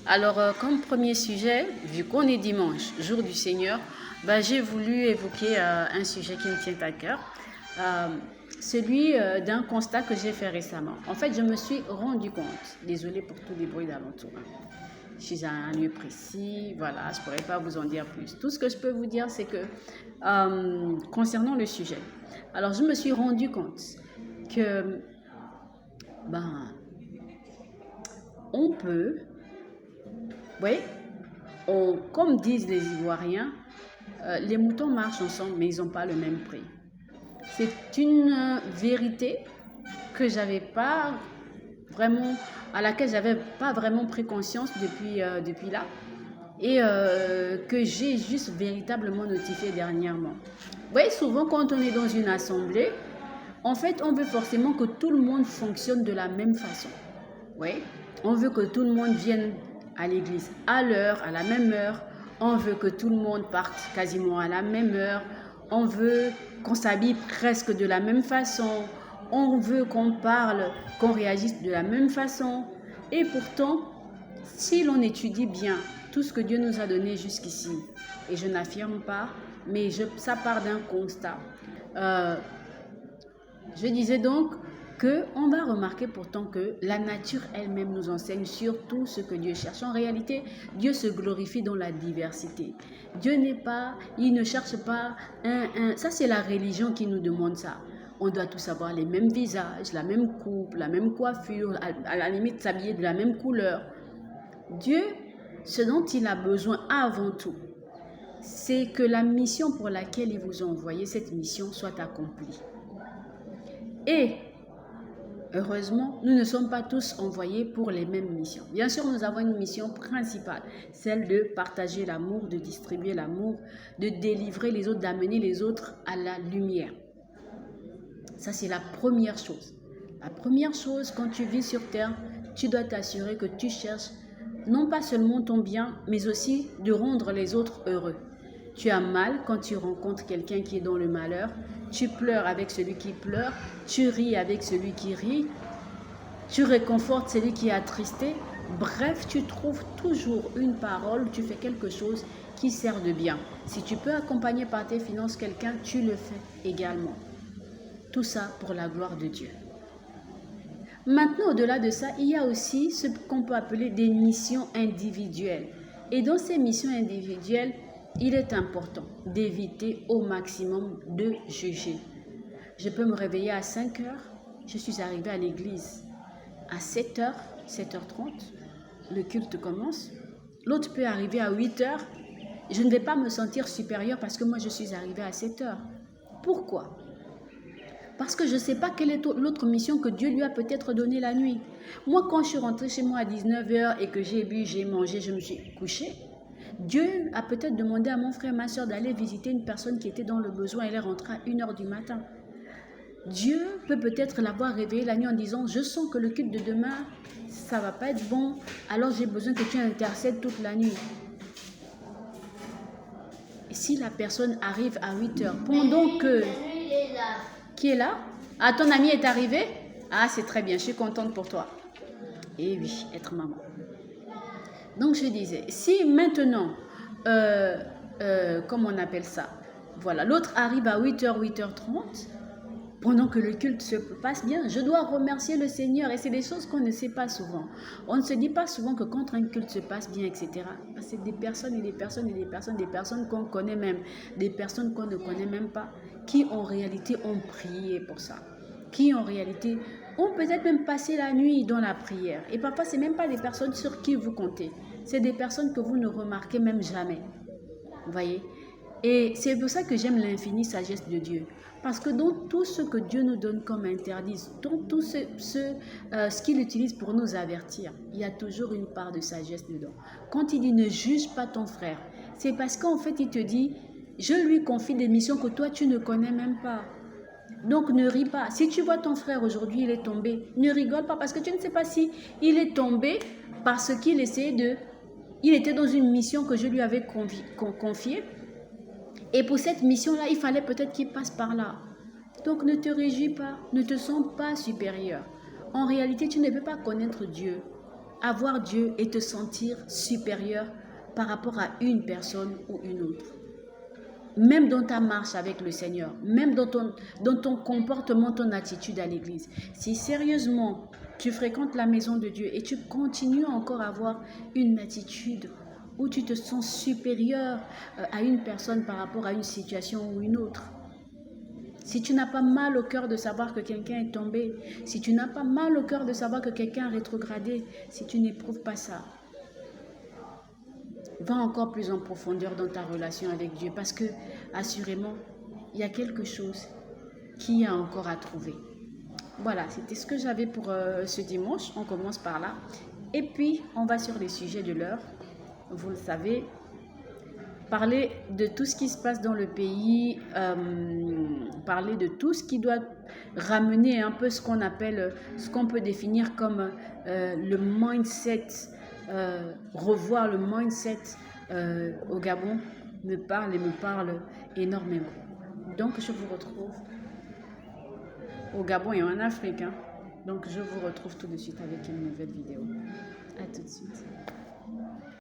Alors, comme premier sujet, vu qu'on est dimanche, jour du Seigneur, j'ai voulu évoquer un sujet qui me tient à cœur, euh, celui d'un constat que j'ai fait récemment. En fait, je me suis rendu compte, désolée pour tous les bruits d'alentour, hein. Je suis à un lieu précis, voilà, je ne pourrais pas vous en dire plus. Tout ce que je peux vous dire, c'est que concernant le sujet, alors je me suis rendu compte que, ben, on peut, oui, comme disent les Ivoiriens, les moutons marchent ensemble, mais ils n'ont pas le même prix. C'est une vérité que j'avais pas vraiment, à laquelle j'avais pas vraiment pris conscience depuis là, et que j'ai juste véritablement notifié dernièrement. Vous voyez, souvent quand on est dans une assemblée, en fait, on veut forcément que tout le monde fonctionne de la même façon. Oui, on veut que tout le monde vienne à l'église à l'heure, à la même heure. On veut que tout le monde parte quasiment à la même heure. On veut qu'on s'habille presque de la même façon. On veut qu'on parle, qu'on réagisse de la même façon. Et pourtant, si l'on étudie bien tout ce que Dieu nous a donné jusqu'ici, et je n'affirme pas, mais ça part d'un constat. Euh, je disais donc qu'on va remarquer pourtant que la nature elle-même nous enseigne sur tout ce que Dieu cherche. En réalité, Dieu se glorifie dans la diversité. Dieu n'est pas, il ne cherche pas ça c'est la religion qui nous demande ça. On doit tous avoir les mêmes visages, la même coupe, la même coiffure, à la limite s'habiller de la même couleur. Dieu, ce dont il a besoin avant tout, c'est que la mission pour laquelle il vous a envoyé, cette mission soit accomplie. Et heureusement, nous ne sommes pas tous envoyés pour les mêmes missions. Bien sûr, nous avons une mission principale, celle de partager l'amour, de distribuer l'amour, de délivrer les autres, d'amener les autres à la lumière. Ça, c'est la première chose. La première chose, quand tu vis sur terre, tu dois t'assurer que tu cherches non pas seulement ton bien, mais aussi de rendre les autres heureux. Tu as mal quand tu rencontres quelqu'un qui est dans le malheur. Tu pleures avec celui qui pleure. Tu ris avec celui qui rit. Tu réconfortes celui qui est attristé. Bref, tu trouves toujours une parole, tu fais quelque chose qui sert de bien. Si tu peux accompagner par tes finances quelqu'un, tu le fais également. Tout ça pour la gloire de Dieu. Maintenant, au-delà de ça, il y a aussi ce qu'on peut appeler des missions individuelles. Et dans ces missions individuelles, il est important d'éviter au maximum de juger. Je peux me réveiller à 5 heures, je suis arrivée à l'église à 7 heures, 7h30, le culte commence. L'autre peut arriver à 8 heures, je ne vais pas me sentir supérieure parce que moi je suis arrivée à 7 heures. Pourquoi ? Parce que je ne sais pas quelle est l'autre mission que Dieu lui a peut-être donnée la nuit. Moi, quand je suis rentrée chez moi à 19h et que j'ai bu, j'ai mangé, je me suis couchée, Dieu a peut-être demandé à mon frère et ma soeur d'aller visiter une personne qui était dans le besoin. Elle est rentrée à 1h du matin. Dieu peut peut-être l'avoir réveillée la nuit en disant « Je sens que le culte de demain, ça ne va pas être bon, alors j'ai besoin que tu intercèdes toute la nuit. » Et si la personne arrive à 8h, pendant que... Qui est là? Ah, ton ami est arrivé? Ah, c'est très bien, je suis contente pour toi. Et oui, être maman. Donc, je disais, si maintenant, comment on appelle ça? Voilà, l'autre arrive à 8h, 8h30, pendant que le culte se passe bien, je dois remercier le Seigneur. Et c'est des choses qu'on ne sait pas souvent. On ne se dit pas souvent que quand un culte se passe bien, etc., c'est des personnes et des personnes et des personnes, des personnes qu'on connaît même, des personnes qu'on ne connaît même pas, qui en réalité ont prié pour ça, qui en réalité ont peut-être même passé la nuit dans la prière. Et parfois, ce n'est même pas des personnes sur qui vous comptez. C'est des personnes que vous ne remarquez même jamais. Vous voyez? Et c'est pour ça que j'aime l'infinie sagesse de Dieu. Parce que dans tout ce que Dieu nous donne comme interdit, dans tout ce qu'il utilise pour nous avertir, il y a toujours une part de sagesse dedans. Quand il dit ne juge pas ton frère, c'est parce qu'en fait il te dit, je lui confie des missions que toi tu ne connais même pas. Donc ne ris pas. Si tu vois ton frère aujourd'hui, il est tombé, ne rigole pas parce que tu ne sais pas si il est tombé parce qu'il essayait de... Il était dans une mission que je lui avais confiée. Et pour cette mission-là, il fallait peut-être qu'il passe par là. Donc ne te réjouis pas, ne te sens pas supérieur. En réalité, tu ne peux pas connaître Dieu avoir Dieu et te sentir supérieur par rapport à une personne ou une autre. Même dans ta marche avec le Seigneur, même dans ton comportement, ton attitude à l'église. Si sérieusement tu fréquentes la maison de Dieu et tu continues encore à avoir une attitude où tu te sens supérieur à une personne par rapport à une situation ou une autre, si tu n'as pas mal au cœur de savoir que quelqu'un est tombé, si tu n'as pas mal au cœur de savoir que quelqu'un a rétrogradé, si tu n'éprouves pas ça, va encore plus en profondeur dans ta relation avec Dieu parce que, assurément, il y a quelque chose qu'il y a encore à trouver. Voilà, c'était ce que j'avais pour ce dimanche. On commence par là. Et puis, on va sur les sujets de l'heure. Vous le savez, parler de tout ce qui se passe dans le pays, parler de tout ce qui doit ramener un peu ce qu'on appelle, ce qu'on peut définir comme le mindset, revoir le mindset au Gabon me parle énormément. Donc je vous retrouve au Gabon et en Afrique. Donc je vous retrouve tout de suite avec une nouvelle vidéo. À tout de suite.